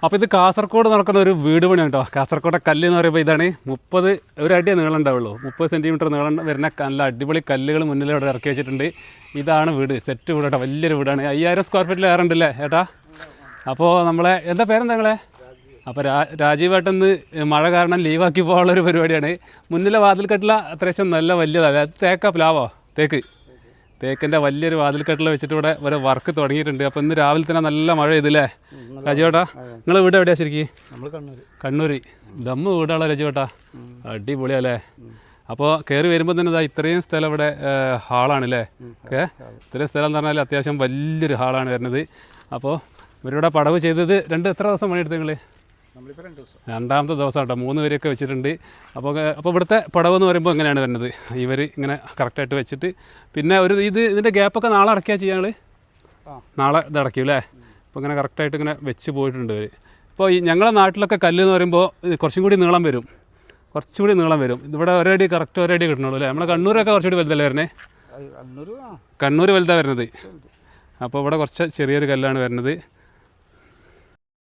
അപ്പോൾ ഇത് കാസർഗോഡ് നടക്കുന്ന ഒരു വീട് പണിയാണ് കേട്ടോ. കാസർഗോഡെ കല്ല് എന്ന് പറയുമ്പോൾ ഇതാണ്. 30 അടി നീളം ഉണ്ടാവുള്ളൂ. 30 സെൻറ്റിമീറ്റർ നീളം വരുന്ന നല്ല അടിപൊളി കല്ലുകൾ മുന്നിൽ ഇവിടെ ഇറക്കി വെച്ചിട്ടുണ്ട്. ഇതാണ് വീട്, സെറ്റ് വീട് കേട്ടോ. വലിയൊരു വീടാണ്. 5000 സ്ക്വയർ ഫീറ്റിൽ ഏറുണ്ടല്ലേ ഏട്ടാ? അപ്പോൾ നമ്മളെ എന്താ പേരെന്താ നിങ്ങളെ? അപ്പോൾ രാജീവേട്ടന്ന് മഴ കാരണം ലീവാക്കി പോകാനുള്ളൊരു പരിപാടിയാണ്. മുന്നിലെ വാതിൽക്കെട്ടില അത്യാവശ്യം നല്ല വലിയതാണ്. അത് തേക്കാ പ്ലാവോ? തേക്കിൻ്റെ വലിയൊരു വാതിൽക്കെട്ടിൽ വെച്ചിട്ട് ഇവിടെ ഒരു വർക്ക് തുടങ്ങിയിട്ടുണ്ട്. അപ്പോൾ ഇന്ന് രാവിലെ തന്നെ നല്ല മഴ ചെയ്തില്ലേ രാജീവേട്ടാ? നിങ്ങളെ വീട് എവിടെയാണ് ശരിക്കും? നമ്മൾ കണ്ണൂർ. ദമ്മ് വീടാണോ രാജീവേട്ടാ? അടിപൊളിയല്ലേ? അപ്പോൾ കയറി വരുമ്പോൾ തന്നെ ഇത്രയും സ്ഥലം ഇവിടെ ഹാളാണല്ലേ? ഓക്കെ, ഇത്രയും സ്ഥലം എന്ന് പറഞ്ഞാൽ അത്യാവശ്യം വലിയൊരു ഹാളാണ് വരുന്നത്. അപ്പോൾ ഇവരിവിടെ പടവ് ചെയ്തത് എത്ര ദിവസം പണിയെടുത്ത് നിങ്ങൾ? രണ്ടാമത്തെ ദിവസം കേട്ടോ. 3 പേരൊക്കെ വെച്ചിട്ടുണ്ട്. അപ്പോൾ ഇവിടുത്തെ പടവ് എന്ന് പറയുമ്പോൾ എങ്ങനെയാണ് വരുന്നത്? ഇവർ ഇങ്ങനെ കറക്റ്റായിട്ട് വെച്ചിട്ട് പിന്നെ ഇതിൻ്റെ ഗ്യാപ്പൊക്കെ നാളെ അടയ്ക്കുക ചെയ്യാം. ഞങ്ങൾ നാളെ ഇത് അടയ്ക്കും അല്ലേ? അപ്പോൾ ഇങ്ങനെ കറക്റ്റായിട്ട് ഇങ്ങനെ വെച്ച് പോയിട്ടുണ്ട് ഇവർ. ഇപ്പോൾ ഞങ്ങളുടെ നാട്ടിലൊക്കെ കല്ല് എന്ന് പറയുമ്പോൾ കുറച്ചും കൂടി നീളം വരും. ഇവിടെ ഒരടി കറക്റ്റ് ഒരടി കിട്ടണുള്ളൂ അല്ലേ? നമ്മളെ കണ്ണൂരൊക്കെ കുറച്ചുകൂടി വലുതല്ലേ വരുന്നത്? കണ്ണൂർ വലുതാണ് വരുന്നത്. അപ്പോൾ ഇവിടെ കുറച്ച് ചെറിയൊരു കല്ലാണ് വരുന്നത്.